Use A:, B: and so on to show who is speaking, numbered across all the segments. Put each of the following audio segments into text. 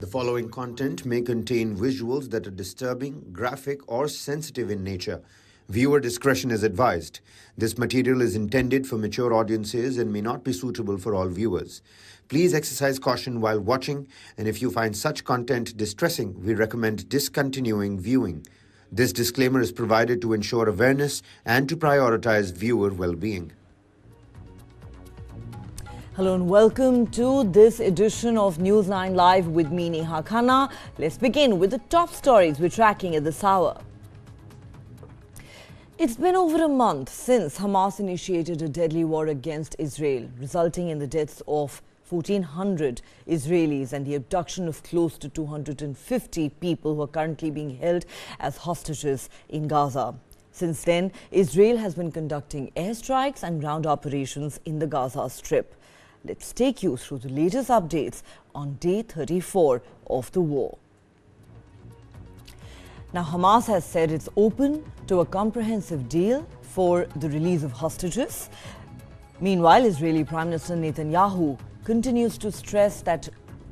A: following content may contain visuals that are disturbing, graphic, or sensitive in nature. Viewer discretion is advised. This material is intended for mature audiences and may not be suitable for all viewers. Please exercise caution while watching, and if you find such content distressing, we recommend discontinuing viewing. This disclaimer is provided to ensure awareness and to prioritize viewer well-being.
B: Hello and welcome to this edition of Newsline Live with me, Neha Khanna. Let's begin with the top stories we're tracking at this hour. It's been over a month since Hamas initiated a deadly war against Israel, resulting in the deaths of 1,400 Israelis and the abduction of close to 250 people who are currently being held as hostages in Gaza. Since then, Israel has been conducting airstrikes and ground operations in the Gaza Strip. Let's take you through the latest updates on day 34 of the war. Now, Hamas has said it's open to a comprehensive deal for the release of hostages. Meanwhile, Israeli Prime Minister Netanyahu continues to stress that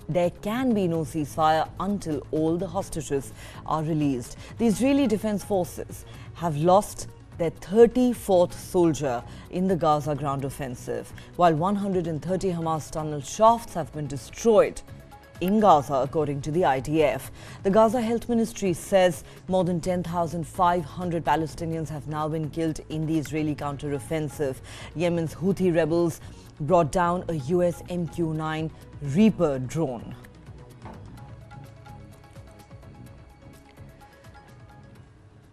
B: there can be no ceasefire until all the hostages are released. The Israeli Defense Forces have lost their 34th soldier in the Gaza ground offensive, while 130 Hamas tunnel shafts have been destroyed in Gaza, according to the IDF. The Gaza Health Ministry says more than 10,500 Palestinians have now been killed in the Israeli counter-offensive. Yemen's Houthi rebels brought down a US MQ-9 Reaper drone.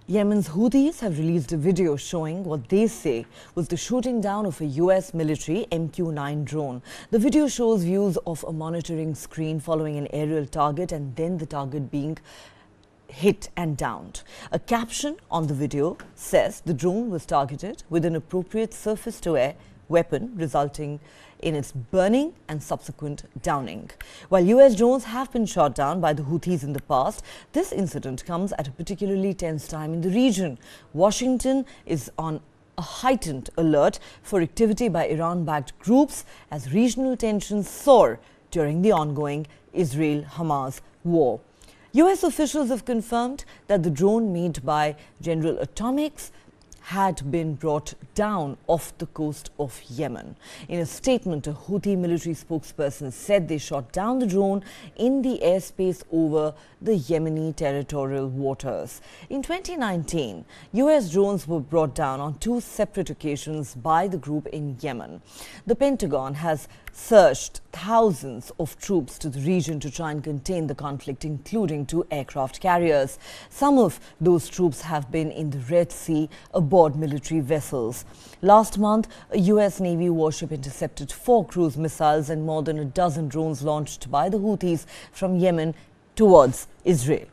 B: Yemen's Houthis have released a video showing what they say was the shooting down of a US military MQ-9 drone. The video shows views of a monitoring screen following an aerial target and then the target being hit and downed. A caption on the video says the drone was targeted with an appropriate surface-to-air weapon, resulting in its burning and subsequent downing. While US drones have been shot down by the Houthis in the past, this incident comes at a particularly tense time in the region. Washington is on a heightened alert for activity by Iran-backed groups as regional tensions soar during the ongoing Israel-Hamas war. US officials have confirmed that the drone made by General Atomics had been brought down off the coast of Yemen. In a statement, a Houthi military spokesperson said they shot down the drone in the airspace over the Yemeni territorial waters. In 2019, US drones were brought down on two separate occasions by the group in Yemen. The Pentagon has surged thousands of troops to the region to try and contain the conflict, including two aircraft carriers. Some of those troops have been in the Red Sea aboard military vessels. Last month, a US Navy warship intercepted 4 cruise missiles and more than a dozen drones launched by the Houthis from Yemen towards Israel.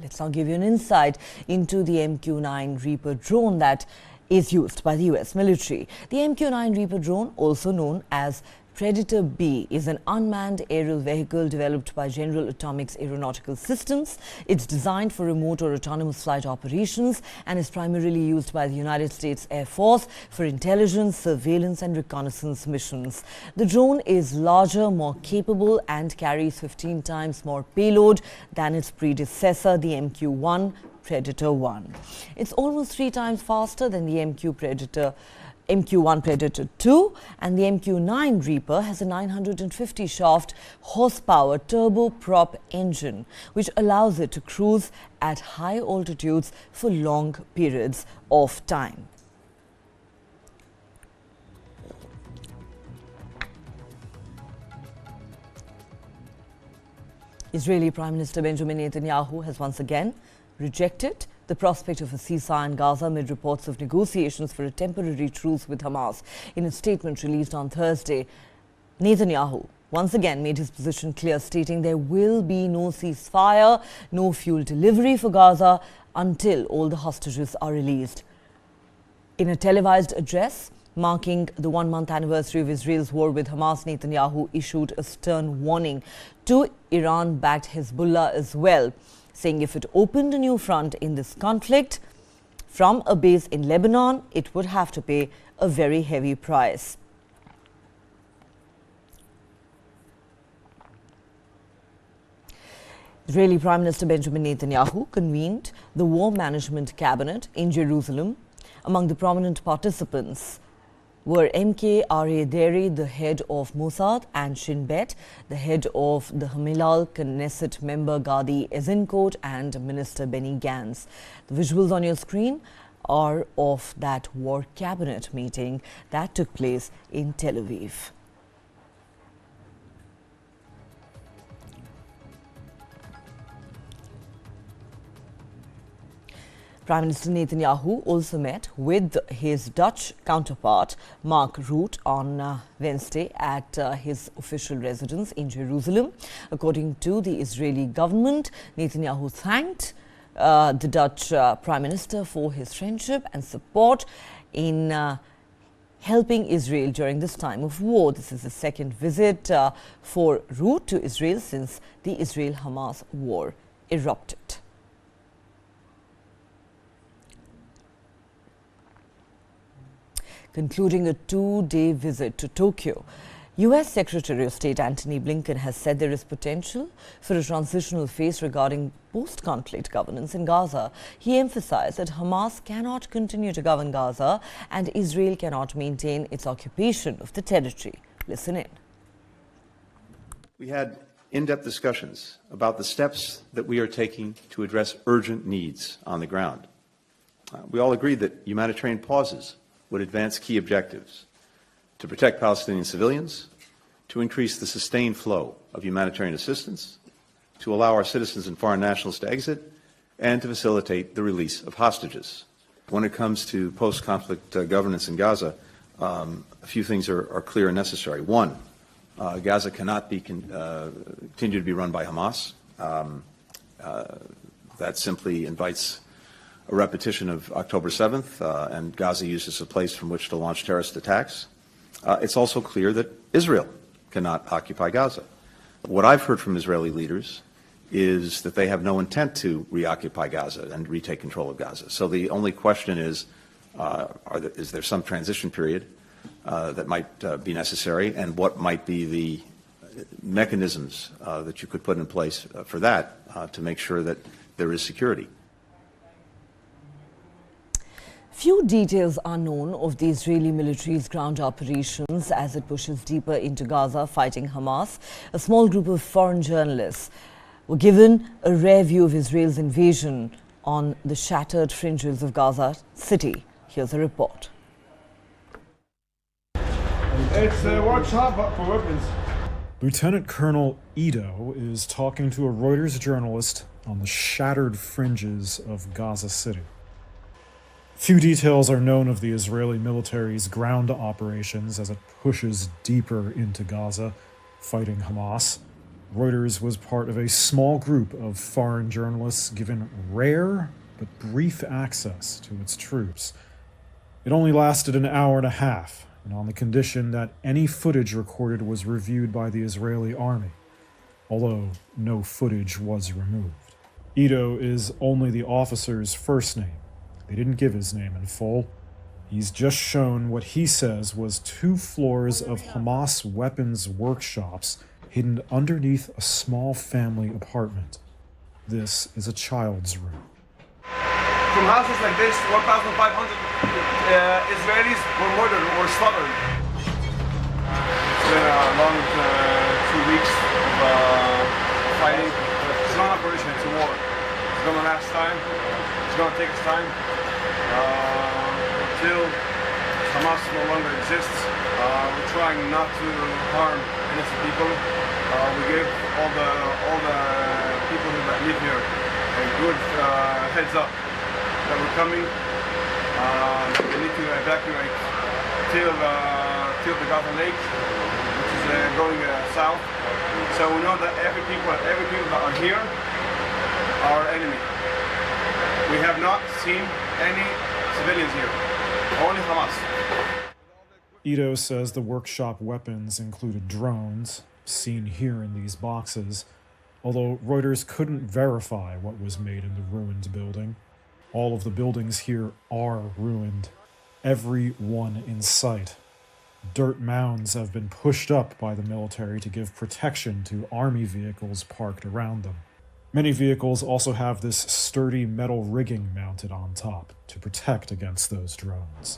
B: Let's now give you an insight into the MQ-9 Reaper drone that is used by the US military. The MQ-9 Reaper drone, also known as Predator B, is an unmanned aerial vehicle developed by General Atomics Aeronautical Systems. It's designed for remote or autonomous flight operations and is primarily used by the United States Air Force for intelligence, surveillance and reconnaissance missions. The drone is larger, more capable and carries 15 times more payload than its predecessor, the MQ-1 Predator 1. It's almost 3 times faster than the MQ-1 Predator 2, and the MQ-9 Reaper has a 950 shaft horsepower turboprop engine, which allows it to cruise at high altitudes for long periods of time. Israeli Prime Minister Benjamin Netanyahu has once again rejected the prospect of a ceasefire in Gaza amid reports of negotiations for a temporary truce with Hamas. In a statement released on Thursday, Netanyahu once again made his position clear, stating there will be no ceasefire, no fuel delivery for Gaza until all the hostages are released. In a televised address marking the 1-month anniversary of Israel's war with Hamas, Netanyahu issued a stern warning to Iran-backed Hezbollah as well, saying if it opened a new front in this conflict from a base in Lebanon, it would have to pay a very heavy price. Israeli Prime Minister Benjamin Netanyahu convened the War Management Cabinet in Jerusalem. Among the prominent participants were MK Aryeh Deri, the head of Mossad, and Shin Bet, the head of the Hamilal Knesset member Gadi Eisenkot, and Minister Benny Gantz. The visuals on your screen are of that war cabinet meeting that took place in Tel Aviv. Prime Minister Netanyahu also met with his Dutch counterpart Mark Rutte on Wednesday at his official residence in Jerusalem. According to the Israeli government, Netanyahu thanked the Dutch Prime Minister for his friendship and support in helping Israel during this time of war. This is the second visit for Rutte to Israel since the Israel-Hamas war erupted. Concluding a two-day visit to Tokyo, U.S. Secretary of State Antony Blinken has said there is potential for a transitional phase regarding post-conflict governance in Gaza. He emphasized that Hamas cannot continue to govern Gaza and Israel cannot maintain its occupation of the territory. Listen in.
C: We had in-depth discussions about the steps that we are taking to address urgent needs on the ground. We all agreed that humanitarian pauses would advance key objectives: to protect Palestinian civilians, to increase the sustained flow of humanitarian assistance, to allow our citizens and foreign nationals to exit, and to facilitate the release of hostages. When it comes to post-conflict governance in Gaza, a few things are clear and necessary. One, Gaza cannot be continue to be run by Hamas. That simply invites a repetition of October 7th, and Gaza used as a place from which to launch terrorist attacks. It's also clear that Israel cannot occupy Gaza. What I've heard from Israeli leaders is that they have no intent to reoccupy Gaza and retake control of Gaza. So the only question is there some transition period that might be necessary, and what might be the mechanisms that you could put in place for that to make sure that there is security.
B: Few details are known of the Israeli military's ground operations as it pushes deeper into Gaza fighting Hamas. A small group of foreign journalists were given a rare view of Israel's invasion on the shattered fringes of Gaza City. Here's a report.
D: It's a workshop for weapons.
E: Lieutenant Colonel Ido is talking to a Reuters journalist on the shattered fringes of Gaza City. Few details are known of the Israeli military's ground operations as it pushes deeper into Gaza, fighting Hamas. Reuters was part of a small group of foreign journalists given rare but brief access to its troops. It only lasted an hour and a half, and on the condition that any footage recorded was reviewed by the Israeli army, although no footage was removed. Ido is only the officer's first name. They didn't give his name in full. He's just shown what he says was 2 floors of Hamas weapons workshops hidden underneath a small family apartment. This is a child's room.
D: From houses like this, 1,500 Israelis were murdered or slaughtered. It's been a long 2 weeks of fighting. It's not an operation, it's a war. It's going to last time. It's going to take its time. Until Hamas no longer exists, we're trying not to harm innocent people. We give all the people who live here a good heads up that we're coming. We need to evacuate till the Gaza Lake, which is going south. So we know that every people that are here are our enemy. We have not seen any civilians here, only Hamas.
E: Ido says the workshop weapons included drones, seen here in these boxes, although Reuters couldn't verify what was made in the ruined building. All of the buildings here are ruined, every one in sight. Dirt mounds have been pushed up by the military to give protection to army vehicles parked around them. Many vehicles also have this sturdy metal rigging mounted on top to protect against those drones.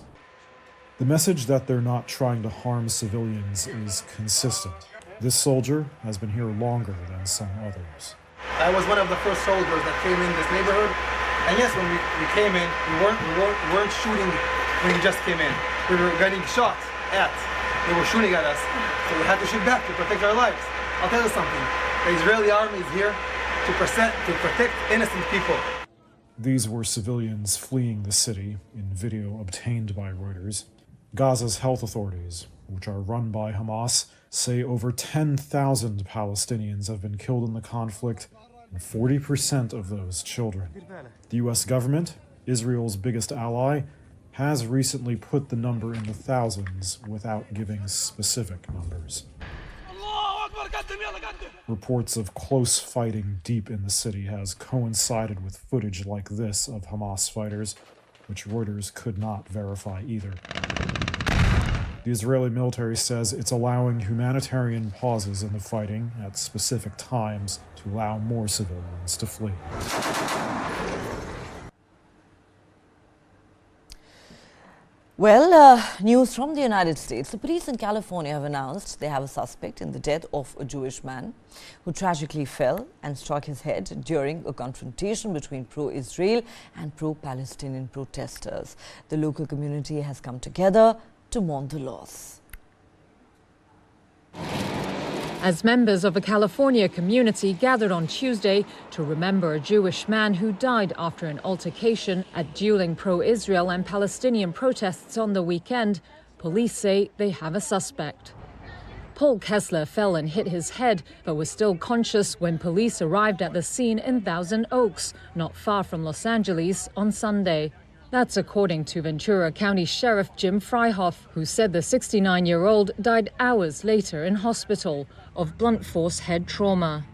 E: The message that they're not trying to harm civilians is consistent. This soldier has been here longer than some others.
F: I was one of the first soldiers that came in this neighborhood. And yes, when we came in, we weren't shooting when we just came in. We were getting shot at. They were shooting at us. So we had to shoot back to protect our lives. I'll tell you something. The Israeli army is here to protect innocent people.
E: These were civilians fleeing the city in video obtained by Reuters. Gaza's health authorities, which are run by Hamas, say over 10,000 Palestinians have been killed in the conflict, and 40% of those children. The U.S. government, Israel's biggest ally, has recently put the number in the thousands without giving specific numbers. Reports of close fighting deep in the city has coincided with footage like this of Hamas fighters, which Reuters could not verify either. The Israeli military says it's allowing humanitarian pauses in the fighting at specific times to allow more civilians to flee.
B: Well, news from the United States. The police in California have announced they have a suspect in the death of a Jewish man who tragically fell and struck his head during a confrontation between pro-Israel and pro-Palestinian protesters. The local community has come together to mourn the loss.
G: As members of a California community gathered on Tuesday to remember a Jewish man who died after an altercation at dueling pro-Israel and Palestinian protests on the weekend, police say they have a suspect. Paul Kessler fell and hit his head, but was still conscious when police arrived at the scene in Thousand Oaks, not far from Los Angeles, on Sunday. That's according to Ventura County Sheriff Jim Freihoff, who said the 69-year-old died hours later in hospital of blunt force head trauma.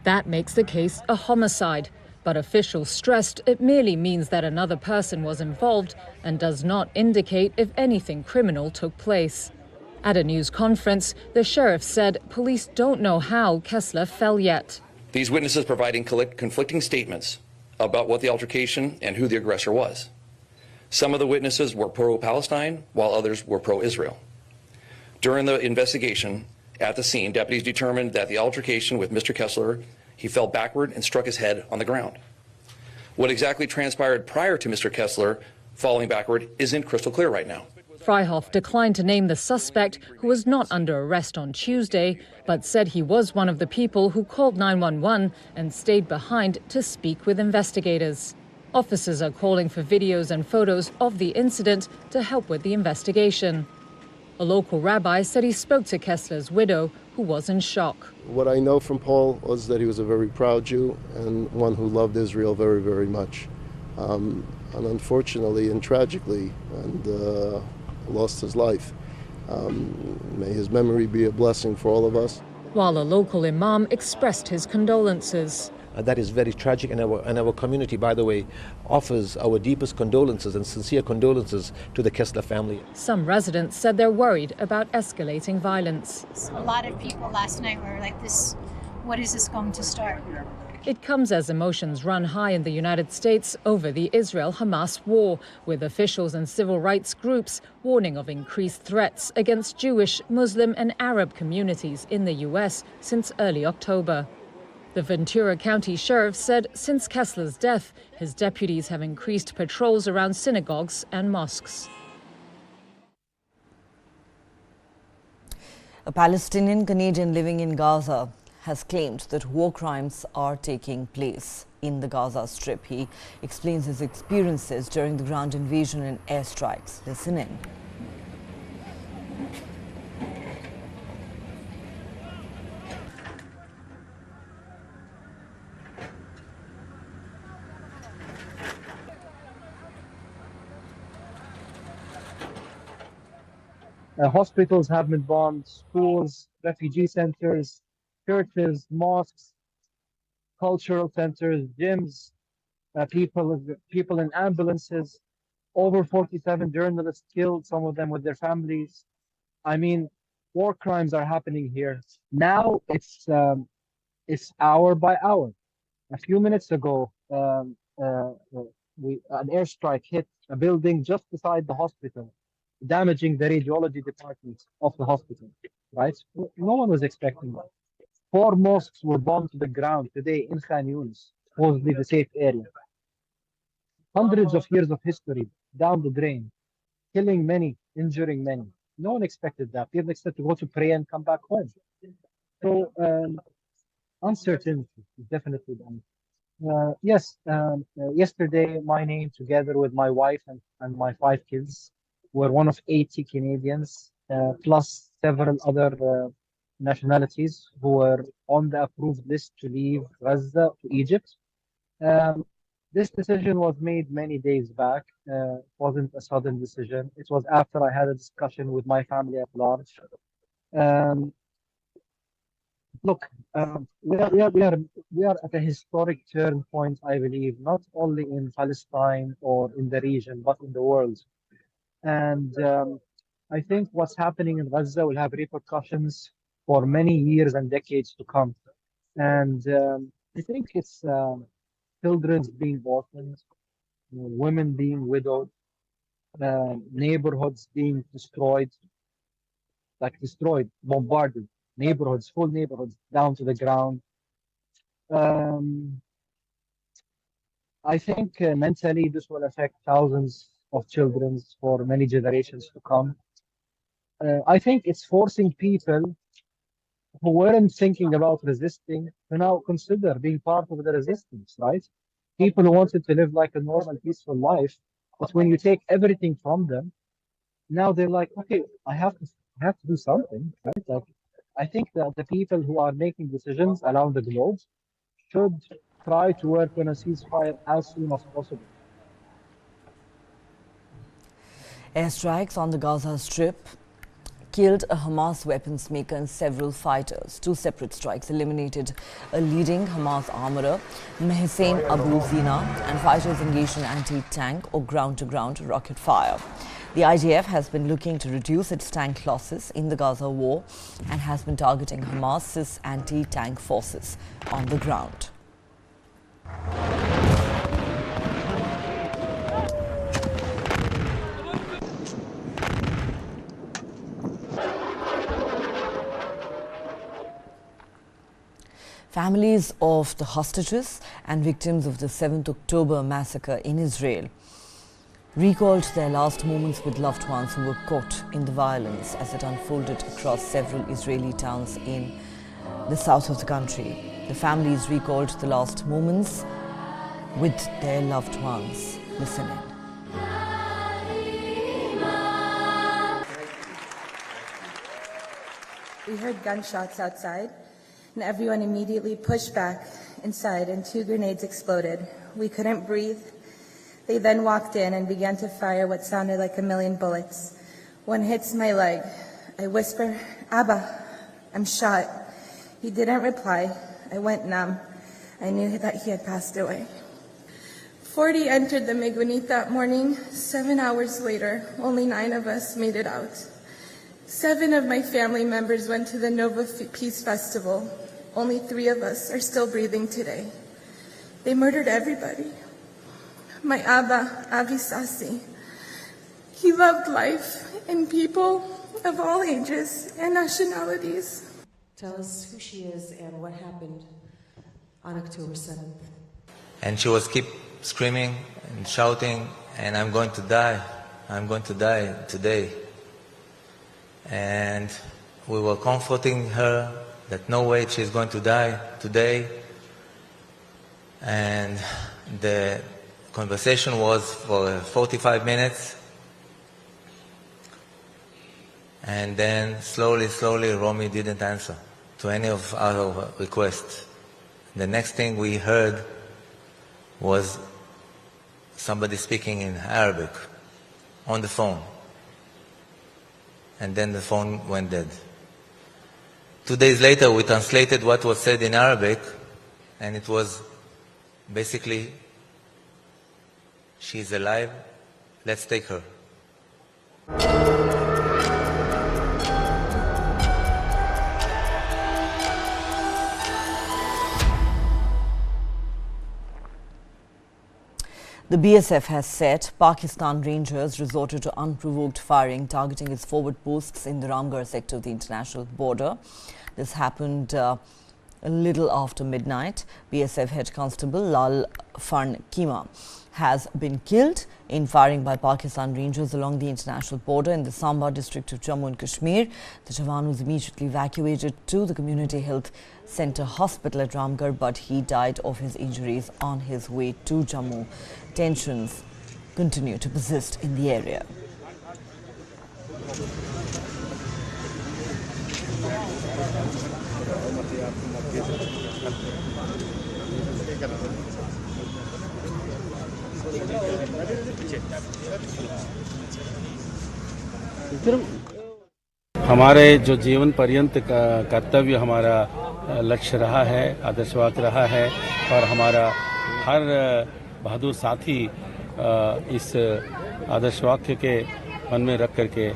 G: That makes the case a homicide, but officials stressed it merely means that another person was involved and does not indicate if anything criminal took place. At a news conference, the sheriff said police don't know how Kessler fell yet.
H: These witnesses providing conflicting statements about what the altercation and who the aggressor was. Some of the witnesses were pro-Palestine, while others were pro-Israel. During the investigation at the scene, deputies determined that the altercation with Mr. Kessler, he fell backward and struck his head on the ground. What exactly transpired prior to Mr. Kessler falling backward isn't crystal clear right now.
G: Freihoff declined to name the suspect, who was not under arrest on Tuesday, but said he was one of the people who called 911 and stayed behind to speak with investigators. Officers are calling for videos and photos of the incident to help with the investigation. A local rabbi said he spoke to Kessler's widow, who was in shock.
I: What I know from Paul was that he was a very proud Jew and one who loved Israel very, very much. And unfortunately and tragically, lost his life. May his memory be a blessing for all of us.
G: While a local imam expressed his condolences.
J: That is very tragic, and our community, by the way, offers our deepest condolences and sincere condolences to the Kessler family.
G: Some residents said they're worried about escalating violence.
K: A lot of people last night were like, what is this going to start?
G: It comes as emotions run high in the United States over the Israel-Hamas war, with officials and civil rights groups warning of increased threats against Jewish, Muslim and Arab communities in the U.S. since early October. The Ventura County Sheriff said since Kessler's death, his deputies have increased patrols around synagogues and mosques.
B: A Palestinian Canadian living in Gaza has claimed that war crimes are taking place in the Gaza Strip. He explains his experiences during the ground invasion and airstrikes. Listen in.
L: Hospitals have been bombed, schools, refugee centers, churches, mosques, cultural centers, gyms, people in ambulances. Over 47 journalists killed, some of them with their families. I mean, war crimes are happening here. Now it's hour by hour. A few minutes ago, an airstrike hit a building just beside the hospital, damaging the radiology department of the hospital, right? No one was expecting that. 4 mosques were bombed to the ground today in Khan Yunis, supposedly the safe area. Hundreds of years of history down the drain, killing many, injuring many. No one expected that. People expected to go to pray and come back home. So uncertainty is definitely done. Yes, yesterday my name, together with my wife and my 5 kids, were one of 80 Canadians, plus several other nationalities who were on the approved list to leave Gaza to Egypt. This decision was made many days back. It wasn't a sudden decision. It was after I had a discussion with my family at large. Look, we are at a historic turn point, I believe, not only in Palestine or in the region, but in the world. And I think what's happening in Gaza will have repercussions for many years and decades to come. And I think it's children being orphaned, women being widowed, neighborhoods being destroyed, bombarded. Neighborhoods, full neighborhoods, down to the ground. I think mentally this will affect thousands of children for many generations to come. I think it's forcing people who weren't thinking about resisting to now consider being part of the resistance, right? People who wanted to live like a normal, peaceful life, but when you take everything from them, now they're like, okay, I have to do something, right? Like, I think that the people who are making decisions around the globe should try to work on a ceasefire as soon as possible.
B: Airstrikes on the Gaza Strip killed a Hamas weapons maker and several fighters. 2 separate strikes eliminated a leading Hamas armorer, Mehsen Abu Zina, and fighters engaged in anti-tank or ground-to-ground rocket fire. The IDF has been looking to reduce its tank losses in the Gaza war and has been targeting Hamas's anti-tank forces on the ground. Families of the hostages and victims of the 7th October massacre in Israel recalled their last moments with loved ones who were caught in the violence as it unfolded across several Israeli towns in the south of the country. The families recalled the last moments with their loved ones. Listen in.
M: We heard gunshots outside, and everyone immediately pushed back inside, and 2 grenades exploded. We couldn't breathe. They then walked in and began to fire what sounded like 1,000,000 bullets. One hits my leg. I whisper, "Abba, I'm shot." He didn't reply. I went numb. I knew that he had passed away. 40 entered the Megunit that morning. 7 hours later, only 9 of us made it out. 7 of my family members went to the Nova Peace Festival. Only 3 of us are still breathing today. They murdered everybody. My Abba, Avi Sassi, he loved life and people of all ages and nationalities.
N: Tell us who she is and what happened on October 7th.
O: And she was keep screaming and shouting, and I'm going to die today. And we were comforting her that no way she's going to die today. And the conversation was for 45 minutes. And then slowly, Romy didn't answer to any of our requests. The next thing we heard was somebody speaking in Arabic on the phone. And then the phone went dead. 2 days later, we translated what was said in Arabic, and it was basically, she's alive, let's take her.
B: The BSF has said Pakistan Rangers resorted to unprovoked firing targeting its forward posts in the Ramgarh sector of the international border. This happened a little after midnight. BSF Head Constable Lal Farn Kima has been killed in firing by Pakistan Rangers along the international border in the Samba district of Jammu and Kashmir. The Jawan was immediately evacuated to the Community Health Centre Hospital at Ramgarh, but he died of his injuries on his way to Jammu. Tensions continue to persist in the area.
P: हमारे जो जीवन पर्यंत का कर्तव्य हमारा लक्ष्य रहा है, आदर्श वाक्य रहा है और हमारा हर बहादुर साथी इस आदर्श वाक्य के मन में रख करके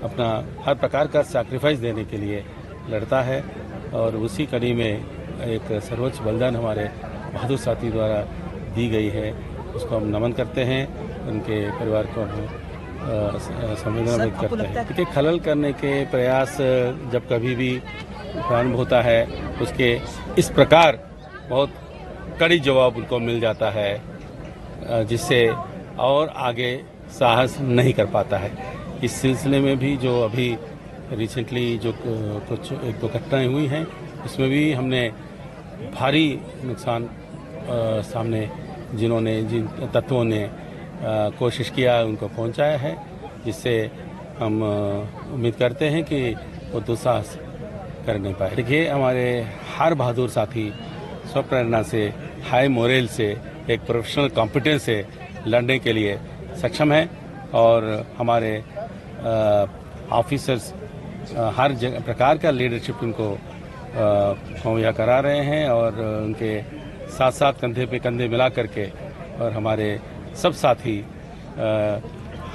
P: अपना हर प्रकार का सैक्रिफाइस देने के लिए लड़ता है और उसी कड़ी में एक सर्वोच्च बलिदान हमारे बहादुर साथी द्वारा दी गई है, उसको हम नमन करते हैं, उनके परिवार को हम संवेदना व्यक्त करते हैं। कि खलल करने के प्रयास जब कभी भी प्रारंभ होता है उसके इस प्रकार बहुत कड़ी जवाब उनको मिल जाता है, जिससे और आगे साहस नहीं कर पाता है। इस सिलसिले में भी जो अभी रिसेंटली जो कुछ एक दो घटनाएं हुई हैं उसमें भी हमने भारी नुकसान सामने जिन तत्वों ने कोशिश किया उनको पहुंचाया है, जिससे हम उम्मीद करते हैं कि वो दुस्साहस कर नहीं पाए। देखिए, हमारे हर बहादुर साथी स्वप्रेरणा से, हाई मोरल से, एक प्रोफेशनल कॉम्पिटेंस से लड़ने के लिए सक्षम है और हमारे ऑफिसर्स हर प्रकार का लीडरशिप उनको मुहैया करा रहे हैं और उनके साथ साथ कंधे पे कंधे मिला करके और हमारे सब साथी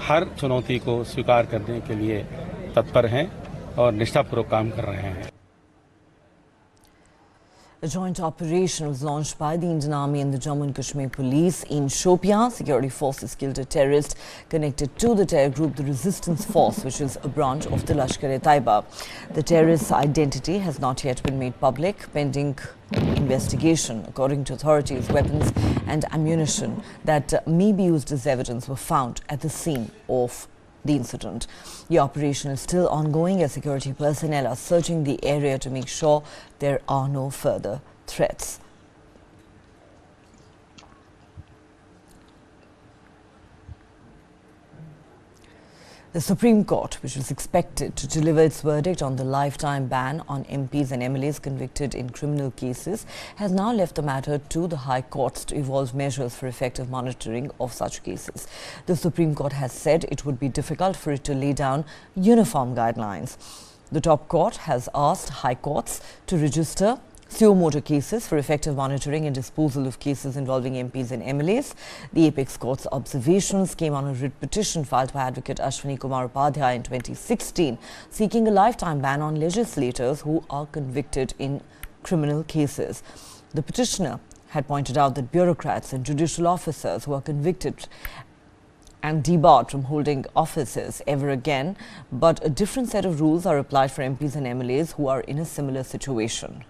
P: हर चुनौती को स्वीकार करने के लिए तत्पर हैं और निष्ठापूर्वक काम कर रहे हैं।
B: A joint operation was launched by the Indian Army and the Jammu and Kashmir Police in Shopian. Security forces killed a terrorist connected to the terror group the Resistance Force, which is a branch of the Lashkar-e-Taiba. The terrorist's identity has not yet been made public, pending investigation. According to authorities, weapons and ammunition that may be used as evidence were found at the scene of the incident. The operation is still ongoing as security personnel are searching the area to make sure there are no further threats. The Supreme Court, which was expected to deliver its verdict on the lifetime ban on MPs and MLAs convicted in criminal cases, has now left the matter to the High Courts to evolve measures for effective monitoring of such cases. The Supreme Court has said it would be difficult for it to lay down uniform guidelines. The top court has asked High Courts to register suo motu cases for effective monitoring and disposal of cases involving MPs and MLAs. The Apex Court's observations came on a writ petition filed by Advocate Ashwini Kumar Upadhyay in 2016, seeking a lifetime ban on legislators who are convicted in criminal cases. The petitioner had pointed out that bureaucrats and judicial officers who are convicted and debarred from holding offices ever again, but a different set of rules are applied for MPs and MLAs who are in a similar situation.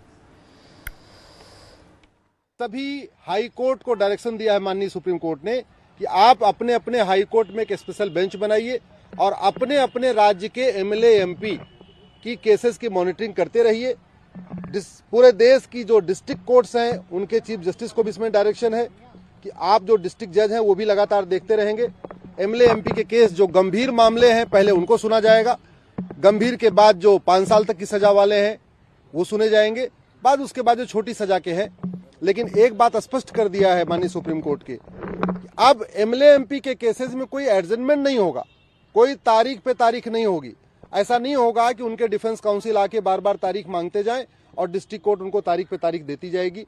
Q: तभी high court को direction दिया है माननीय supreme court ने कि आप अपने अपने हाई कोर्ट में एक स्पेशल बेंच बनाइए और अपने अपने राज्य के एमएलए एमपी की केसेस की मॉनिटरिंग करते रहिए। पूरे देश की जो डिस्ट्रिक्ट कोर्ट्स हैं उनके चीफ जस्टिस को भी इसमें डायरेक्शन है कि आप जो डिस्ट्रिक्ट जज हैं वो भी लगातार देखते रहेंगे। एमएलए एमपी के केस जो गंभीर मामले हैं पहले उनको सुना जाएगा, गंभीर के बाद जो 5 साल तक की सजा वाले हैं वो सुने जाएंगे, बाद उसके बाद जो छोटी सजा के हैं। लेकिन एक बात स्पष्ट कर दिया है माननीय सुप्रीम कोर्ट के, अब एमएलए एमपी के केसेस में कोई एडजमेंट नहीं होगा, कोई तारीख पे तारीख नहीं होगी। ऐसा नहीं होगा कि उनके डिफेंस काउंसिल आके बार बार तारीख मांगते जाएं और डिस्ट्रिक्ट कोर्ट उनको तारीख पे तारीख देती जाएगी।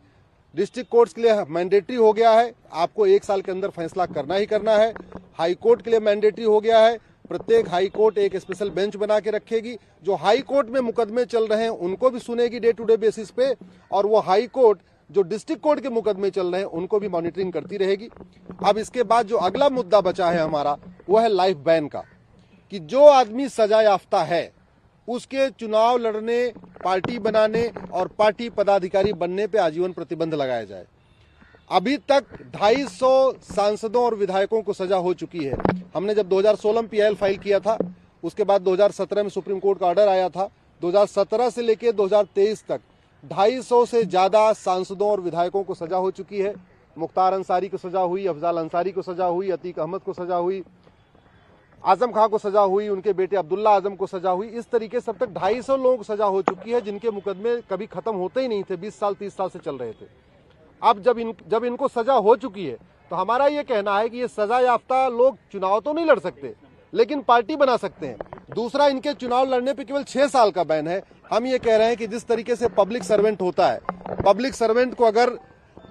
Q: डिस्ट्रिक्ट कोर्ट्स के लिए मैंडेटरी हो गया है, आपको 1 साल के अंदर फैसला करना ही करना है। हाई कोर्ट के लिए मैंडेटरी हो गया है, प्रत्येक हाई कोर्ट एक स्पेशल बेंच बना के रखेगी, जो हाई कोर्ट में मुकदमे चल रहे हैं उनको भी सुनेगी डे टू डे बेसिस पे, और वो हाई कोर्ट जो डिस्ट्रिक्ट कोर्ट के मुकदमे चल रहे हैं उनको भी मॉनिटरिंग करती रहेगी। अब इसके बाद जो अगला मुद्दा बचा है हमारा, वो है लाइफ बैन का, कि जो आदमी सजा याफ्ता है उसके चुनाव लड़ने, पार्टी बनाने और पार्टी पदाधिकारी बनने पे आजीवन प्रतिबंध लगाया जाए। अभी तक 250 सांसदों और विधायकों को सजा हो चुकी है। हमने जब 2016 में पीआईएल फाइल किया था, उसके बाद 2017 में सुप्रीम कोर्ट का ऑर्डर आया था। 2017 से लेकर 2023 तक 250 से ज्यादा सांसदों और विधायकों को सजा हो चुकी है। मुख्तार अंसारी को सजा हुई, अफजाल अंसारी को सजा हुई, अतीक अहमद को सजा हुई, आजम खां को सजा हुई, उनके बेटे अब्दुल्ला आजम को सजा हुई। इस तरीके से अब तक 250 लोगों को सजा हो चुकी है, जिनके मुकदमे कभी खत्म होते ही नहीं थे, 20 साल 30 साल से चल रहे थे। अब जब इनको सजा हो चुकी है तो हमारा ये कहना है कि ये सजा याफ्ता लोग चुनाव तो नहीं लड़ सकते, लेकिन पार्टी बना सकते हैं। दूसरा, इनके चुनाव लड़ने पे केवल 6 साल का बैन है। हम ये कह रहे हैं कि जिस तरीके से पब्लिक सर्वेंट होता है, पब्लिक सर्वेंट को अगर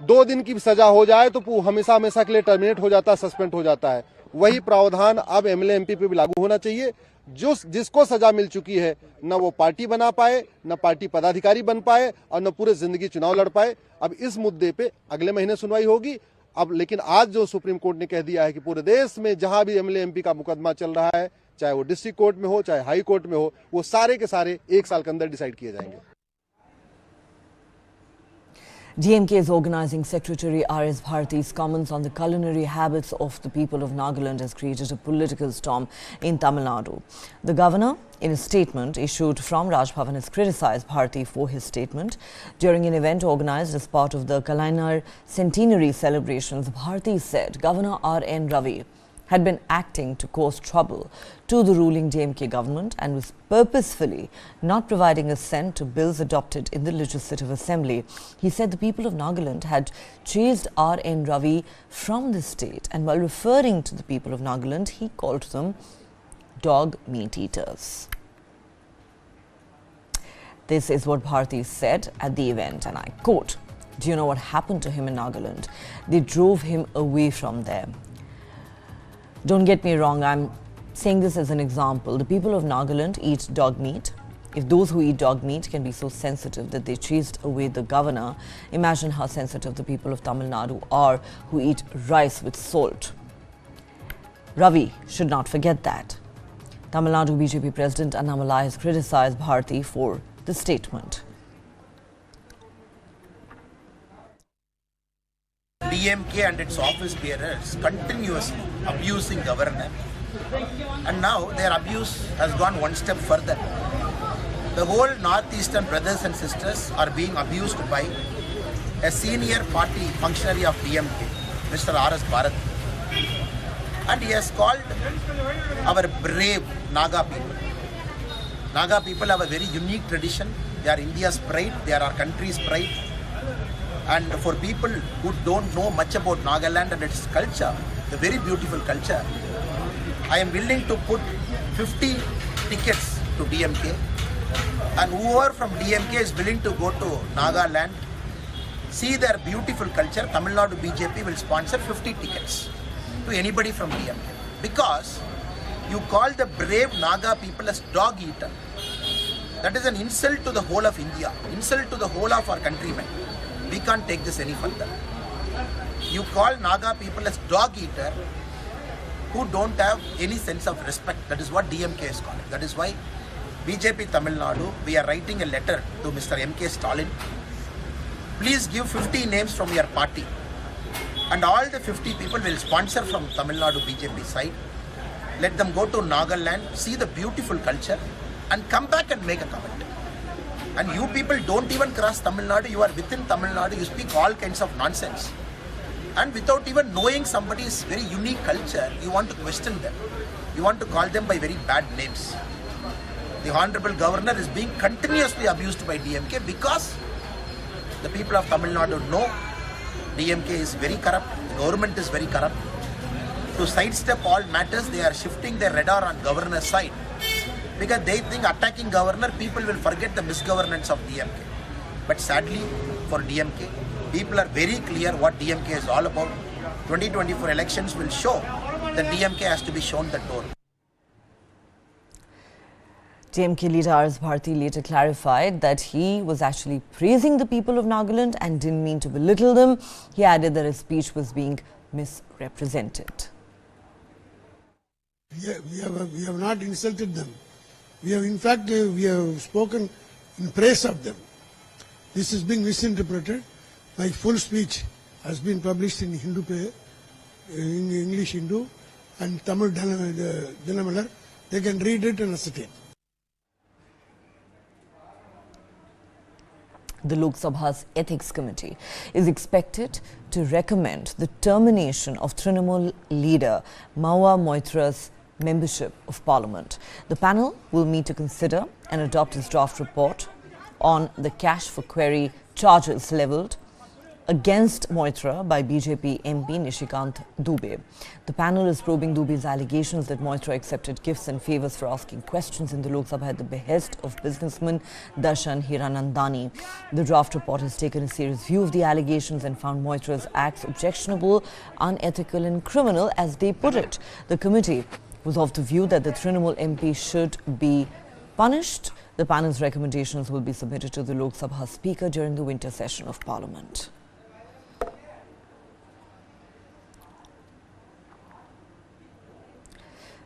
Q: 2 दिन की सजा हो जाए तो हमेशा हमेशा के लिए टर्मिनेट हो जाता है, सस्पेंड हो जाता है। वही प्रावधान अब एमएलए एमपी पे भी लागू होना चाहिए। जिसको सजा मिल चुकी है, न वो पार्टी बना पाए, न पार्टी पदाधिकारी बन पाए और न पूरे जिंदगी चुनाव लड़ पाए। अब इस मुद्दे पे अगले महीने सुनवाई होगी। अब लेकिन आज जो सुप्रीम कोर्ट ने कह दिया है कि पूरे देश में जहां भी एमएलए एमपी का मुकदमा चल रहा है, चाहे वो डिस्ट्रिक्ट कोर्ट में हो, चाहे हाई कोर्ट में हो, वो सारे के सारे 1 साल के अंदर डिसाइड किए जाएंगे।
B: DMK's Organising Secretary R.S. Bharati's comments on the culinary habits of the people of Nagaland has created a political storm in Tamil Nadu. The governor, in a statement issued from Raj Bhavan, has criticised Bharati for his statement. During an event organised as part of the Kalainar centenary celebrations, Bharati said Governor R.N. Ravi had been acting to cause trouble to the ruling DMK government and was purposefully not providing assent to bills adopted in the Legislative Assembly. He said the people of Nagaland had chased R.N. Ravi from the state, and while referring to the people of Nagaland, he called them dog meat eaters. This is what Bharati said at the event, and I quote, "Do you know what happened to him in Nagaland? They drove him away from there." Don't get me wrong, I'm saying this as an example. The people of Nagaland eat dog meat. If those who eat dog meat can be so sensitive that they chased away the governor, imagine how sensitive the people of Tamil Nadu are who eat rice with salt. Ravi should not forget that. Tamil Nadu BJP President Annamalai has criticised Bharati for the statement.
R: DMK and its office bearers continuously abusing governor, and now their abuse has gone one step further. The whole northeastern brothers and sisters are being abused by a senior party functionary of DMK, Mr. R.S. Bharati, and he has called our brave Naga people. Naga people have a very unique tradition. They are India's pride, they are our country's pride. And for people who don't know much about Nagaland and its culture, the very beautiful culture, I am willing to put 50 tickets to DMK, and whoever from DMK is willing to go to Nagaland, see their beautiful culture, Tamil Nadu BJP will sponsor 50 tickets to anybody from DMK. Because you call the brave Naga people as dog eater. That is an insult to the whole of India, insult to the whole of our countrymen. We can't take this any further. You call Naga people as dog eater who don't have any sense of respect. That is what DMK is calling. That is why BJP Tamil Nadu, we are writing a letter to Mr. M.K. Stalin. Please give 50 names from your party, and all the 50 people will sponsor from Tamil Nadu BJP side. Let them go to Nagaland, see the beautiful culture, and come back and make a comment. And you people don't even cross Tamil Nadu, you are within Tamil Nadu, you speak all kinds of nonsense. And without even knowing somebody's very unique culture, you want to question them. You want to call them by very bad names. The Honorable Governor is being continuously abused by DMK because the people of Tamil Nadu know DMK is very corrupt, the government is very corrupt. To sidestep all matters, they are shifting their radar on governor's side. Because they think attacking governor, people will forget the misgovernance of DMK. But sadly for DMK, people are very clear what DMK is all about. 2024 elections will show that DMK has to be shown the door.
B: DMK leader R.S. Bharti later clarified that he was actually praising the people of Nagaland and didn't mean to belittle them. He added that his speech was being misrepresented.
S: We have not insulted them. We have, in fact, we have spoken in praise of them. This is being misinterpreted. My full speech has been published in Hindu, in English Hindu and Tamil Dinamalar. They can read it and ascertain.
B: The Lok Sabha's Ethics Committee is expected to recommend the termination of Trinamool leader Mahua Moitra's membership of Parliament. The panel will meet to consider and adopt its draft report on the cash for query charges levelled against Moitra by BJP MP Nishikant Dubey. The panel is probing Dubey's allegations that Moitra accepted gifts and favours for asking questions in the Lok Sabha at the behest of businessman Darshan Hiranandani. The draft report has taken a serious view of the allegations and found Moitra's acts objectionable, unethical and criminal, as they put it. The committee was of the view that the Trinamool MP should be punished. The panel's recommendations will be submitted to the Lok Sabha Speaker during the winter session of Parliament.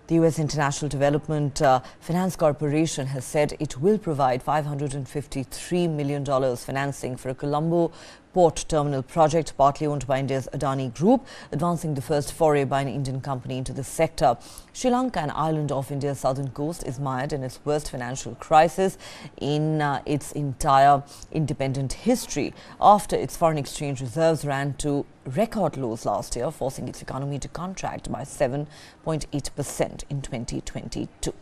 B: The U.S. International Development Finance Corporation has said it will provide $553 million financing for a Colombo port terminal project partly owned by India's Adani Group, advancing the first foray by an Indian company into the sector. Sri Lanka, an island off India's southern coast, is mired in its worst financial crisis in its entire independent history after its foreign exchange reserves ran to record lows last year, forcing its economy to contract by 7.8% in 2022.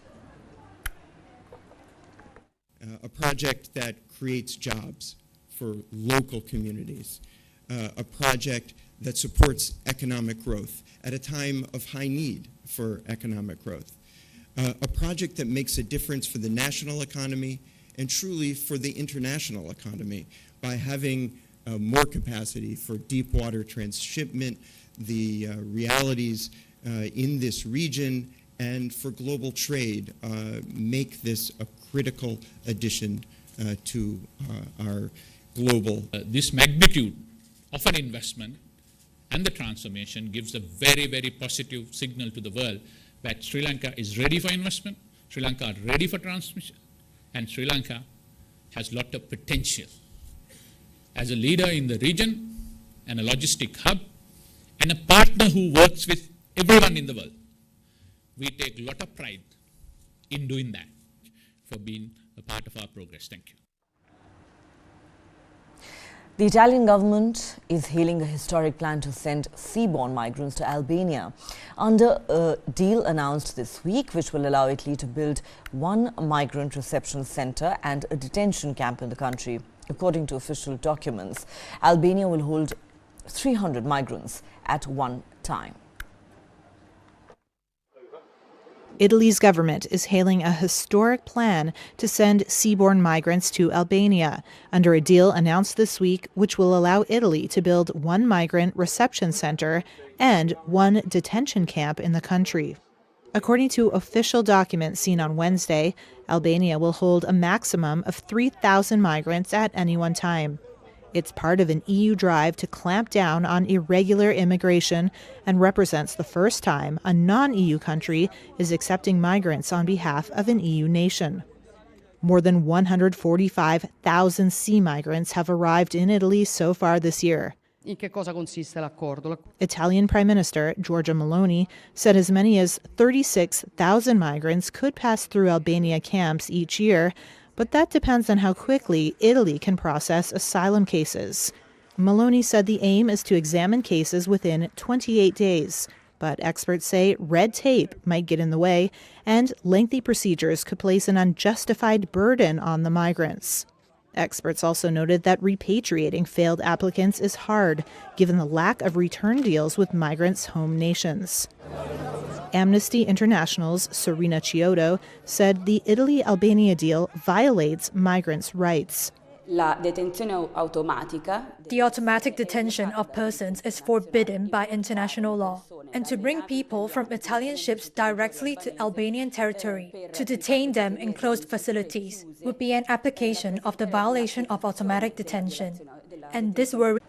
T: A project that creates jobs for local communities, a project that supports economic growth at a time of high need for economic growth, a project that makes a difference for the national economy and truly for the international economy by having more capacity for deep water transshipment, the realities in this region, and for global trade, make this a critical addition to our global.
U: This magnitude of an investment and the transformation gives a very, very positive signal to the world that Sri Lanka is ready for investment, Sri Lanka is ready for transformation, and Sri Lanka has a lot of potential. As a leader in the region and a logistic hub and a partner who works with everyone in the world, we take a lot of pride in doing that, for being a part of our progress. Thank you.
B: The Italian government is hailing a historic plan to send seaborne migrants to Albania under a deal announced this week, which will allow Italy to build one migrant reception centre and a detention camp in the country. According to official documents, Albania will hold 300 migrants at one time.
V: Italy's government is hailing a historic plan to send seaborne migrants to Albania under a deal announced this week, which will allow Italy to build one migrant reception center and one detention camp in the country. According to official documents seen on Wednesday, Albania will hold a maximum of 3,000 migrants at any one time. It's part of an EU drive to clamp down on irregular immigration and represents the first time a non-EU country is accepting migrants on behalf of an EU nation. More than 145,000 sea migrants have arrived in Italy so far this year.
W: In che cosa consiste l'accordo?
V: Italian Prime Minister Giorgia Meloni said as many as 36,000 migrants could pass through Albania camps each year, but that depends on how quickly Italy can process asylum cases. Meloni said the aim is to examine cases within 28 days, but experts say red tape might get in the way and lengthy procedures could place an unjustified burden on the migrants. Experts also noted that repatriating failed applicants is hard, given the lack of return deals with migrants' home nations. Amnesty International's Serena Chiodo said the Italy-Albania deal violates migrants' rights.
A: The automatic detention of persons is forbidden by international law, and to bring people from Italian ships directly to Albanian territory to detain them in closed facilities would be an application of the violation of automatic detention. And this worries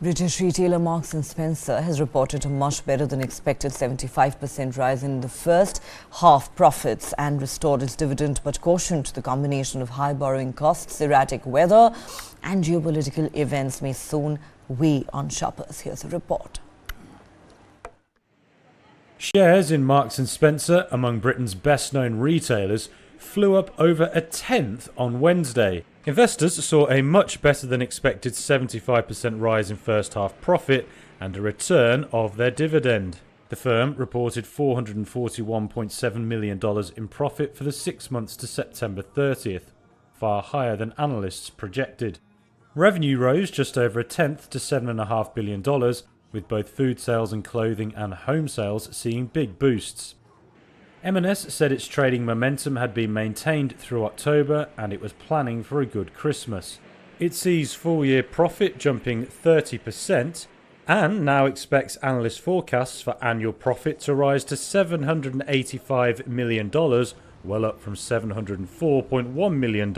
B: British retailer Marks & Spencer has reported a much better than expected 75% rise in the first half profits and restored its dividend, but cautioned the combination of high borrowing costs, erratic weather and geopolitical events may soon weigh on shoppers. Here's a report.
C: Shares in Marks & Spencer, among Britain's best-known retailers, flew up over a tenth on Wednesday. Investors saw a much better than expected 75% rise in first half profit and a return of their dividend. The firm reported $441.7 million in profit for the 6 months to September 30th, far higher than analysts projected. Revenue rose just over a tenth to $7.5 billion, with both food sales and clothing and home sales seeing big boosts. M&S said its trading momentum had been maintained through October and it was planning for a good Christmas. It sees full-year profit jumping 30% and now expects analyst forecasts for annual profit to rise to $785 million, well up from $704.1 million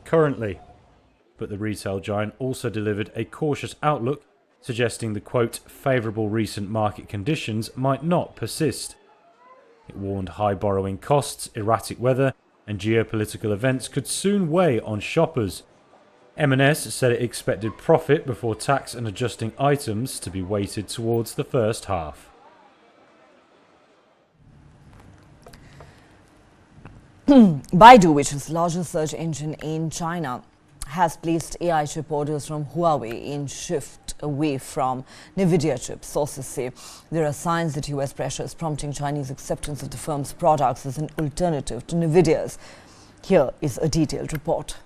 C: currently. But the retail giant also delivered a cautious outlook, suggesting the quote, favourable recent market conditions might not persist. It warned high borrowing costs, erratic weather and geopolitical events could soon weigh on shoppers. M&S said it expected profit before tax and adjusting items to be weighted towards the first half.
B: Baidu, which is the largest search engine in China, has placed AI chip orders from Huawei in shift away from NVIDIA chips. Sources say there are signs that US pressure is prompting Chinese acceptance of the firm's products as an alternative to NVIDIA's. Here is a detailed report.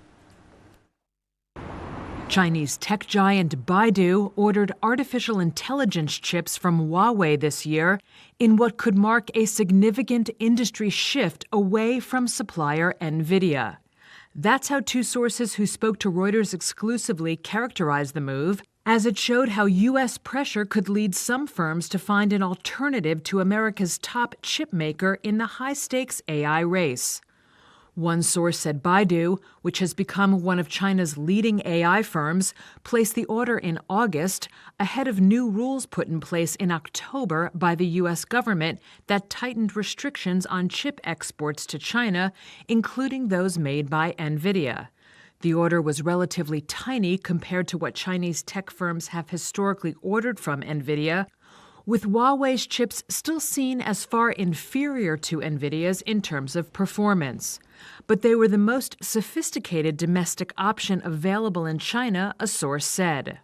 D: Chinese tech giant Baidu ordered artificial intelligence chips from Huawei this year in what could mark a significant industry shift away from supplier NVIDIA. That's how two sources who spoke to Reuters exclusively characterized the move, as it showed how U.S. pressure could lead some firms to find an alternative to America's top chip maker in the high-stakes AI race. One source said Baidu, which has become one of China's leading AI firms, placed the order in August ahead of new rules put in place in October by the U.S. government that tightened restrictions on chip exports to China, including those made by NVIDIA. The order was relatively tiny compared to what Chinese tech firms have historically ordered from NVIDIA, with Huawei's chips still seen as far inferior to NVIDIA's in terms of performance. But they were the most sophisticated domestic option available in China, a source said.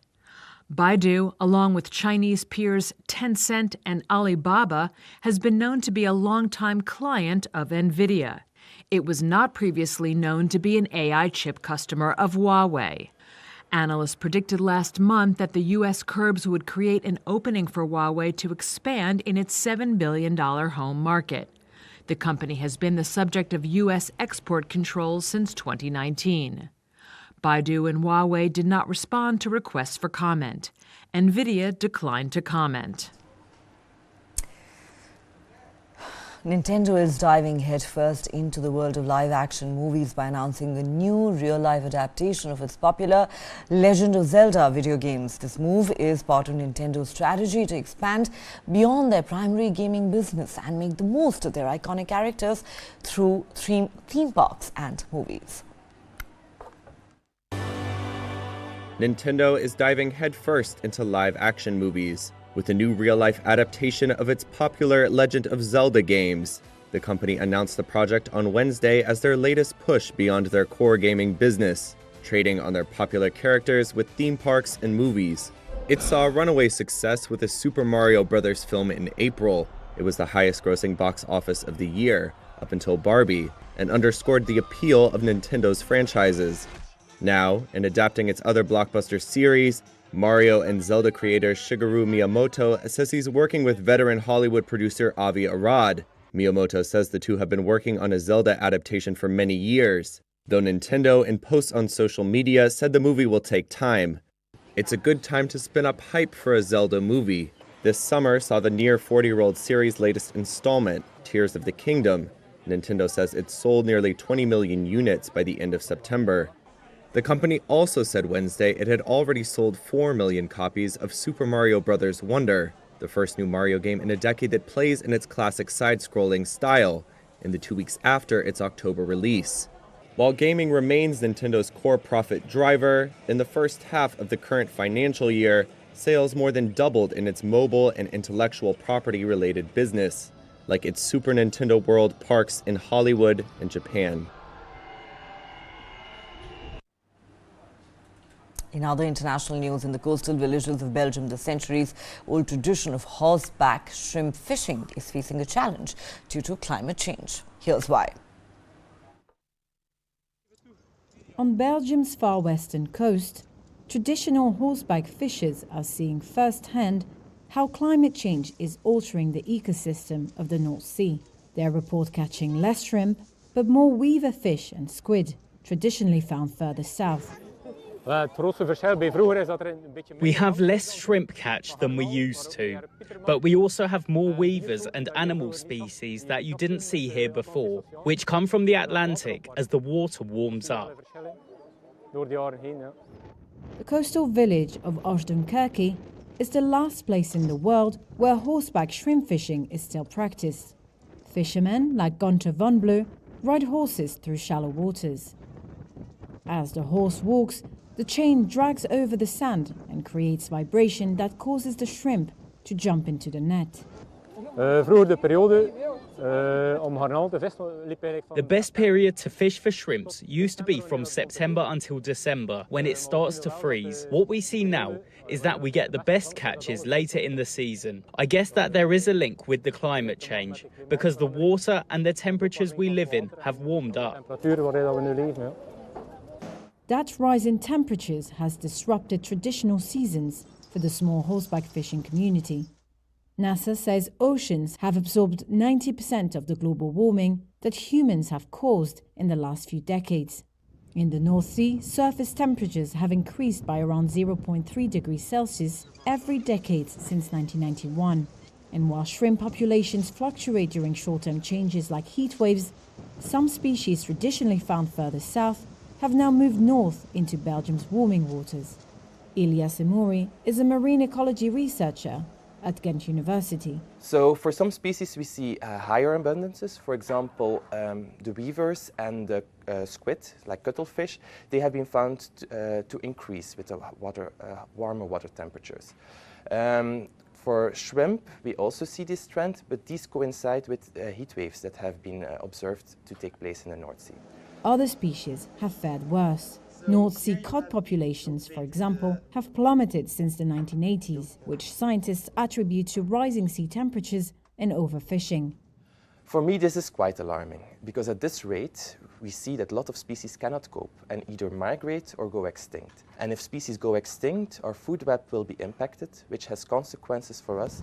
D: Baidu, along with Chinese peers Tencent and Alibaba, has been known to be a longtime client of NVIDIA. It was not previously known to be an AI chip customer of Huawei. Analysts predicted last month that the U.S. curbs would create an opening for Huawei to expand in its $7 billion home market. The company has been the subject of U.S. export controls since 2019. Baidu and Huawei did not respond to requests for comment. NVIDIA declined to comment.
B: Nintendo is diving headfirst into the world of live-action movies by announcing a new real-life adaptation of its popular Legend of Zelda video games. This move is part of Nintendo's strategy to expand beyond their primary gaming business and make the most of their iconic characters through theme parks and movies.
X: Nintendo is diving headfirst into live-action movies with a new real-life adaptation of its popular Legend of Zelda games. The company announced the project on Wednesday as their latest push beyond their core gaming business, trading on their popular characters with theme parks and movies. It saw runaway success with a Super Mario Bros. Film in April. It was the highest-grossing box office of the year, up until Barbie, and underscored the appeal of Nintendo's franchises. Now, in adapting its other blockbuster series, Mario and Zelda creator Shigeru Miyamoto says he's working with veteran Hollywood producer Avi Arad. Miyamoto says the two have been working on a Zelda adaptation for many years. though Nintendo, in posts on social media, said the movie will take time. It's a good time to spin up hype for a Zelda movie. This summer saw the near 40-year-old series' latest installment, Tears of the Kingdom. Nintendo says it sold nearly 20 million units by the end of September. The company also said Wednesday it had already sold 4 million copies of Super Mario Bros. Wonder, the first new Mario game in a decade that plays in its classic side-scrolling style, in the 2 weeks after its October release. While gaming remains Nintendo's core profit driver, in the first half of the current financial year, sales more than doubled in its mobile and intellectual property-related business, like its Super Nintendo World parks in Hollywood and Japan.
B: In other international news, in the coastal villages of Belgium, the centuries-old tradition of horseback shrimp fishing is facing a challenge due to climate change. Here's why.
E: On Belgium's far western coast, traditional horseback fishers are seeing firsthand how climate change is altering the ecosystem of the North Sea. They report catching less shrimp, but more weaver fish and squid, traditionally found further south.
F: We have less shrimp catch than we used to, but we also have more weavers and animal species that you didn't see here before, which come from the Atlantic as the water warms up.
E: The coastal village of Oostduinkerke is the last place in the world where horseback shrimp fishing is still practiced. Fishermen like Gunther van Bleu ride horses through shallow waters. As the horse walks, the chain drags over the sand and creates vibration that causes the shrimp to jump into the net.
F: The best period to fish for shrimps used to be from September until December, when it starts to freeze. What we see now is that we get the best catches later in the season. I guess that there is a link with the climate change, because the water and the temperatures we live in have warmed up.
E: That rise in temperatures has disrupted traditional seasons for the small horseback fishing community. NASA says oceans have absorbed 90% of the global warming that humans have caused in the last few decades. In the North Sea, surface temperatures have increased by around 0.3 degrees Celsius every decade since 1991. And while shrimp populations fluctuate during short-term changes like heat waves, some species traditionally found further south have now moved north into Belgium's warming waters. Elias Emory is a marine ecology researcher at Ghent University.
H: So for some species we see higher abundances. For example, the weavers and the squid, like cuttlefish, they have been found to increase with the warmer water temperatures. For shrimp, we also see this trend, but these coincide with heat waves that have been observed to take place in the North Sea.
E: Other species have fared worse. North Sea cod populations, for example, have plummeted since the 1980s, which scientists attribute to rising sea temperatures and overfishing.
H: For me, this is quite alarming, because at this rate, we see that a lot of species cannot cope and either migrate or go extinct. And if species go extinct, our food web will be impacted, which has consequences for us.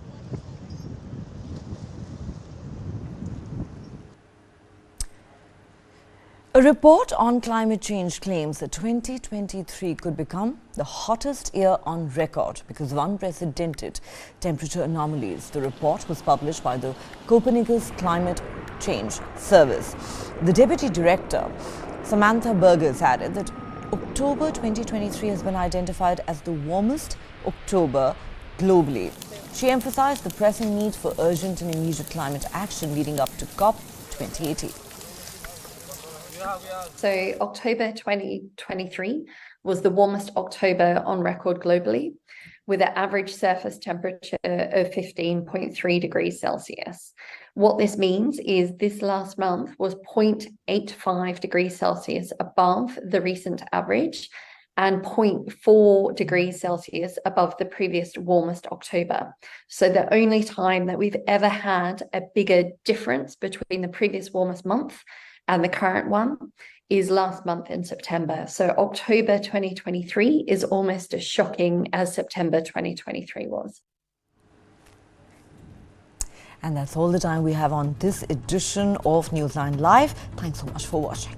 B: A report on climate change claims that 2023 could become the hottest year on record because of unprecedented temperature anomalies. The report was published by the Copernicus Climate Change Service. The Deputy Director, Samantha Burgess, added that October 2023 has been identified as the warmest October globally. She emphasized the pressing need for urgent and immediate climate action leading up to COP 2018.
I: So October 2023 was the warmest October on record globally, with an average surface temperature of 15.3 degrees Celsius. What this means is this last month was 0.85 degrees Celsius above the recent average and 0.4 degrees Celsius above the previous warmest October. So the only time that we've ever had a bigger difference between the previous warmest month and the current one is last month in September. So October 2023 is almost as shocking as September 2023 was.
B: And that's all the time we have on this edition of Newsline Live. Thanks so much for watching.